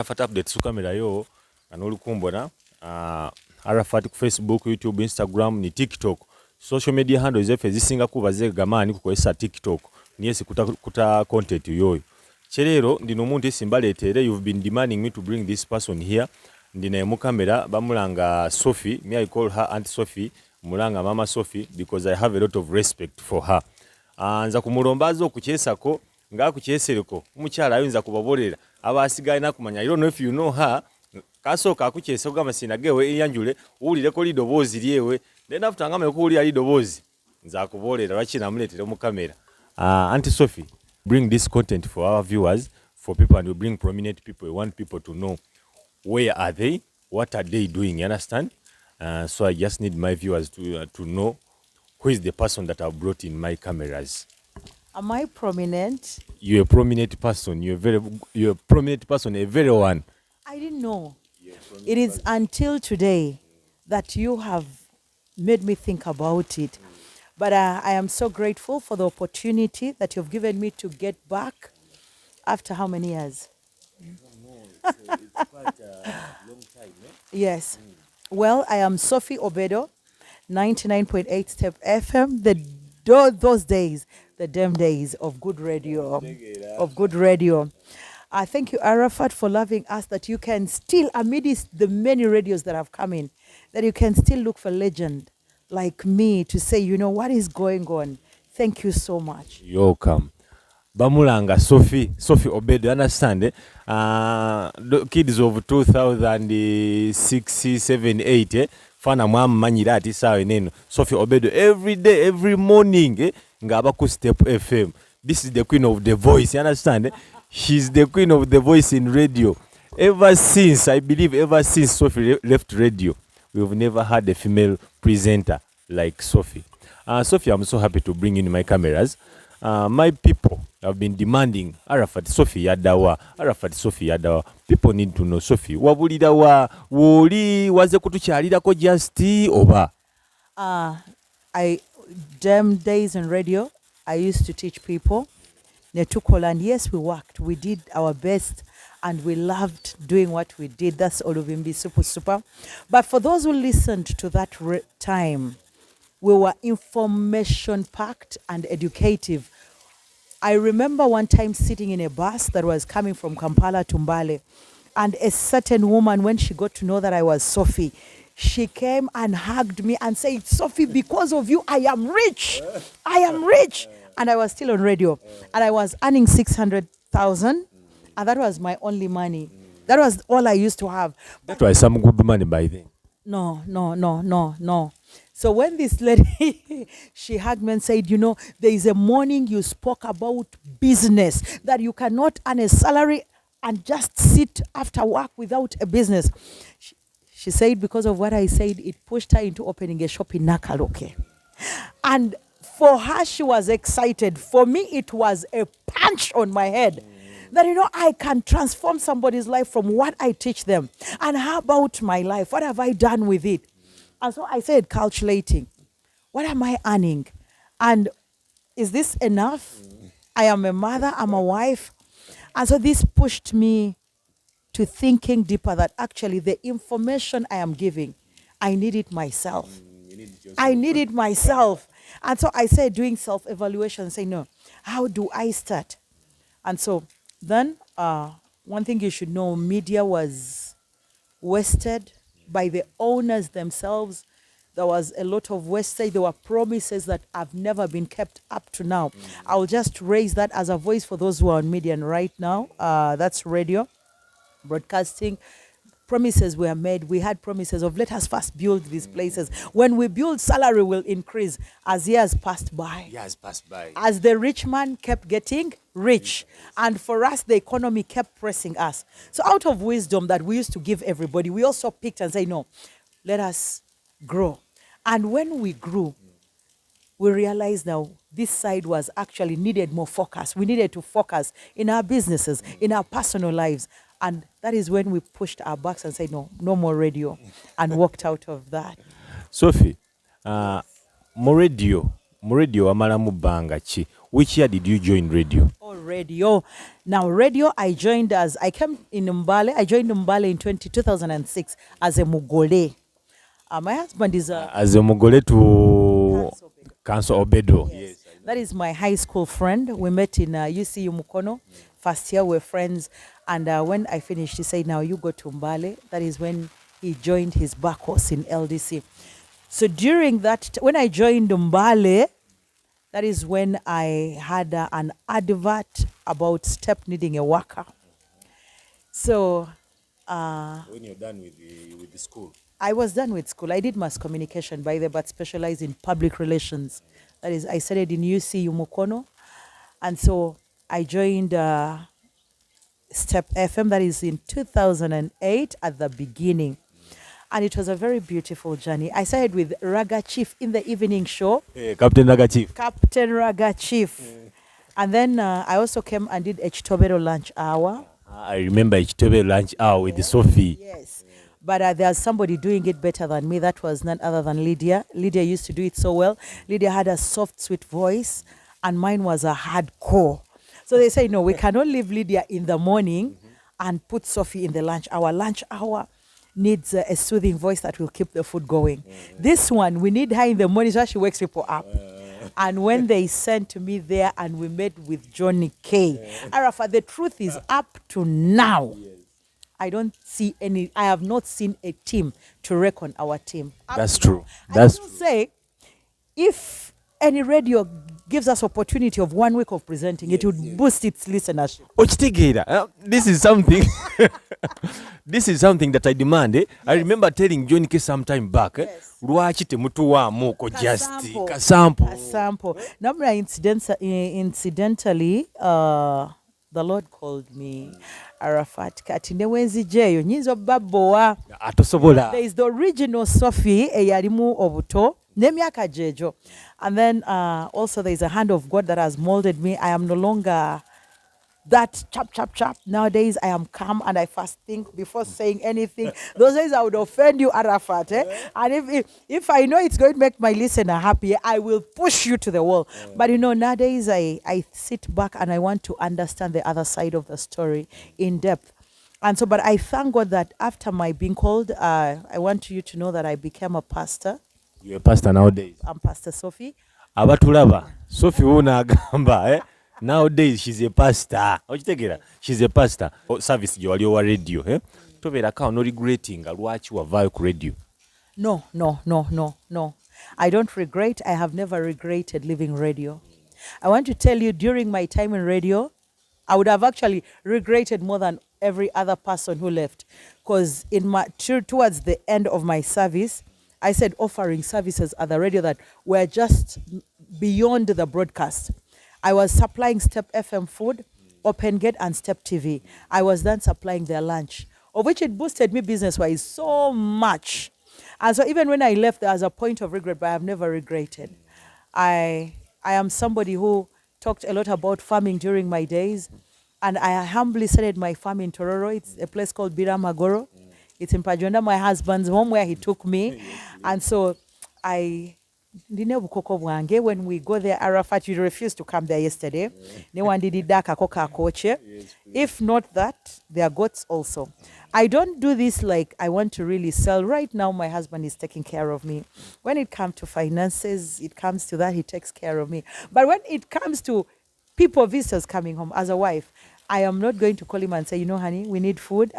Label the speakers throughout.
Speaker 1: Arafat updates ku kamera yo anolukumbona Arafat ku Facebook, YouTube, Instagram ni TikTok. Social media handles zefe zisinga kuba zegamani kukozesa TikTok. Niyesi kuta content yoyo. Chelero ndino omuntu esimbaletere, you've been demanding me to bring this person here. Ndine mu kamera bamulanga Sophy, me I call her Aunt Sophy, mulanga Mama Sophy because I have a lot of respect for her. Nza kumulombazo okukyesako nga kukyesereko omukyala ayinza kubabolera abasigaye nakumanya. I don't know if you know her. Kasoka akukyesa kugamba sinagewe yanjule uwulireko lidobozi lyewe then after ngame kuwulira lidobozi nza kubolera lwaki namuletera mu kamera. Auntie Sophy, bring this content for our viewers, for people, and we bring prominent people. We want people to know where are they, what are they doing, you understand? So I just need my viewers to know who is the person that I've brought in my cameras.
Speaker 2: Am I prominent?
Speaker 1: You're a prominent person. You're a prominent person, a very one.
Speaker 2: I didn't know. It is until today that you have made me think about it. But I am so grateful for the opportunity that you've given me to get back after how many years?
Speaker 1: I don't know. It's quite a long time.
Speaker 2: Yes. Well, I am Sophy Obedo, 99.8 Step FM. Those days, the damn days of good radio. Thank you, Arafat, for loving us, that you can still, amidst the many radios that have come in, that you can still look for legend like me to say, you know, what is going on. Thank you so much.
Speaker 1: You're welcome. Bamulanga Sophy Obedo, understand? The kids of 2006, 7, 8, fana mwamanyira ati sawe neno. Sophy Obedo, every day, every morning, ngaba ku Step FM. This is the queen of the voice, you understand? She's the queen of the voice in radio. Ever since Sophy left radio, we've never had a female presenter like Sophy. Sophy, I'm so happy to bring in my cameras. My people have been demanding Arafat Sophy yadawa. People need to know Sophy. Wabulida wa woli waze kutukyalirako just oba.
Speaker 2: Them days on radio, I used to teach people. And yes, we worked. We did our best and we loved doing what we did. That's all of him be super. But for those who listened to that time, we were information packed and educative. I remember one time sitting in a bus that was coming from Kampala to Mbale, and a certain woman, when she got to know that I was Sophy, she came and hugged me and said, Sophy, because of you, I am rich. And I was still on radio. And I was earning 600,000. And that was my only money. That was all I used to have.
Speaker 1: That was some good money by then.
Speaker 2: No. So when this lady, she hugged me and said, you know, there is a morning you spoke about business, that you cannot earn a salary and just sit after work without a business. She said because of what I said, it pushed her into opening a shop in Nakaloke. And for her, she was excited. For me, it was a punch on my head. That, you know, I can transform somebody's life from what I teach them. And how about my life? What have I done with it? And so I said, calculating. What am I earning? And is this enough? I am a mother, I'm a wife. And so this pushed me to thinking deeper, that actually the information I am giving, I need it myself. And so I said, doing self-evaluation, say, no, how do I start? And so then one thing you should know, media was wasted by the owners themselves. There was a lot of wastage. There were promises that have never been kept up to now. I'll just raise that as a voice for those who are on media right now. That's radio, broadcasting. Promises were made. We had promises of, let us first build these places. When we build, salary will increase as years passed by. As the rich man kept getting rich. And for us, the economy kept pressing us. So out of wisdom that we used to give everybody, we also picked and say, no, let us grow. And when we grew, we realized now this side was actually needed more focus. We needed to focus in our businesses, in our personal lives. And that is when we pushed our backs and said, no more radio, and walked out of that.
Speaker 1: Sophy, mo radio amala mubanga chi. Which year did you join radio?
Speaker 2: Oh, radio. Now, radio, I came in Mbale. I joined Mbale in 2006 as a Mugole. My husband is a
Speaker 1: As a Mugole to Council Obedo.
Speaker 2: yes. That is my high school friend. We met in UCU Mukono. First year we were friends. And when I finished, he said, now you go to Mbale. That is when he joined his back horse in LDC. So during that, when I joined Mbale, that is when I had an advert about STEP needing a worker. So
Speaker 1: when you're done with the school.
Speaker 2: I was done with school. I did mass communication by the way, but specialized in public relations. That is, I studied in UCU Mukono. And so I joined STEP FM, that is in 2008 at the beginning. And it was a very beautiful journey. I started with Raga Chief in the evening show.
Speaker 1: Captain Raga Chief.
Speaker 2: Captain Raga Chief. And then I also came and did Obedo lunch hour.
Speaker 1: I remember Obedo lunch hour with Sophy.
Speaker 2: Yes. But there's somebody doing it better than me. That was none other than Lydia. Lydia used to do it so well. Lydia had a soft, sweet voice, and mine was a hardcore. So they say, no, we cannot leave Lydia in the morning and put Sophy in the lunch hour. Lunch hour needs a soothing voice that will keep the food going. This one, we need her in the morning so she wakes people up. And when they sent me there and we met with Johnny K. Arafat, the truth is up to now. I have not seen a team to reckon our team.
Speaker 1: That's true.
Speaker 2: That's true. Say, if any radio gives us opportunity of 1 week of presenting, it would boost its listenership.
Speaker 1: This is something. This is something that I demand. Yes. I remember telling John K some time back. Lwaki temutuwamu ko just kasample.
Speaker 2: Namra incidentally, the Lord called me Arafat kati newenzi jeyo nyinzo baboa
Speaker 1: atosobola.
Speaker 2: There is the original Sophy eyalimu obuto nemyaka jejo, and then also there is a hand of God that has molded me. I am no longer that chap. Nowadays I am calm and I first think before saying anything. Those days I would offend you, Arafat. And if I know it's going to make my listener happy, I will push you to the wall. But nowadays I sit back and I want to understand the other side of the story in depth. And so, but I thank God that after my being called, I want you to know that I became a pastor.
Speaker 1: You're a pastor nowadays.
Speaker 2: I'm Pastor Sophy.
Speaker 1: Abatulaba. Sophy una agamba, Nowadays she's a pastor. She's a pastor. Service jwali wa radio, Tobera ka no regretting lwaki wavayo ku radio.
Speaker 2: No. I don't regret. I have never regretted leaving radio. I want to tell you, during my time in radio, I would have actually regretted more than every other person who left. Because towards the end of my service, I said offering services at the radio that were just beyond the broadcast. I was supplying STEP FM food, Open Gate and STEP TV. I was then supplying their lunch, of which it boosted me business-wise so much. And so even when I left, there was a point of regret, but I have never regretted. I am somebody who talked a lot about farming during my days, and I humbly started my farm in Tororo. It's a place called Biramagoro. It's in Pajonda, my husband's home, where he took me. And so when we go there, Arafat, you refused to come there yesterday. If not that, there are goats also. I don't do this like I want to really sell. Right now, my husband is taking care of me. When it comes to finances, it comes to that, he takes care of me. But when it comes to people, visitors coming home, as a wife, I am not going to call him and say, honey, we need food.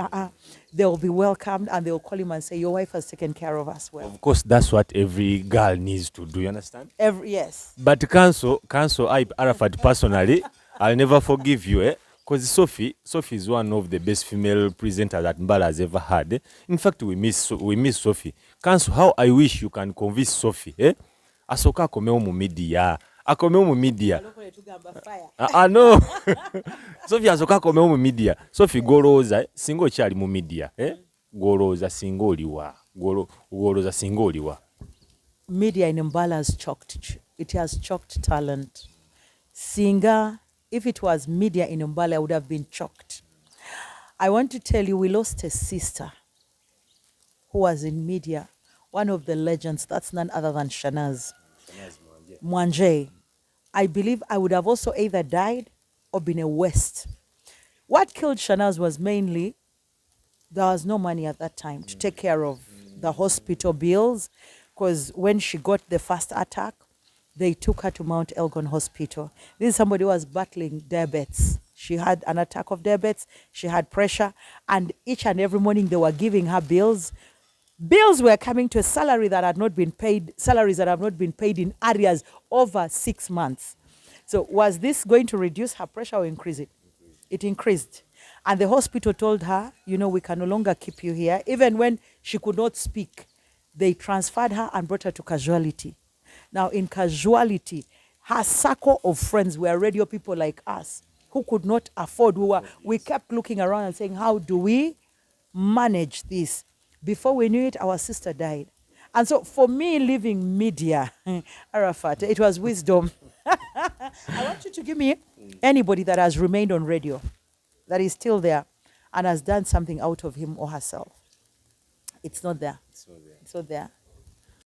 Speaker 2: They will be welcomed and they will call him and say, your wife has taken care of us well.
Speaker 1: Of course, that's what every girl needs to do, you understand?
Speaker 2: Yes.
Speaker 1: But cancel, I, Arafat, personally, I'll never forgive you, because Sophy is one of the best female presenters that Mbala has ever had. In fact, we miss Sophy. Cancel, how I wish you can convince Sophy, Asoka akomeo mu media. Akomeo mu media. No. Sophy asoka akomeo mu media. Sophy goroza singo kyali mu media, Goroza singo oliwa. Goroza singo oliwa.
Speaker 2: Media in Mbala has choked. It has choked talent. Singer, if it was media in Mbala, I would have been choked. I want to tell you, we lost a sister who was in media, one of the legends. That's none other than Shanaz Mwanje. I believe I would have also either died or been a waste. What killed Shanaz was mainly there was no money at that time to take care of the hospital bills, because when she got the first attack, they took her to Mount Elgon Hospital. This is somebody who was battling diabetes. She had an attack of diabetes, she had pressure, and each and every morning they were giving her bills. Bills were coming to a salary that had not been paid, salaries that have not been paid in arrears over 6 months. So was this going to reduce her pressure or increase it? It increased. And the hospital told her, you know, we can no longer keep you here. Even when she could not speak, they transferred her and brought her to casualty. Now, in casualty, her circle of friends were radio people like us who could not afford. We kept looking around and saying, how do we manage this? Before we knew it, our sister died. And so for me, leaving media, Arafat, it was wisdom. I want you to give me anybody that has remained on radio, that is still there, and has done something out of him or herself. It's not there. It's not there.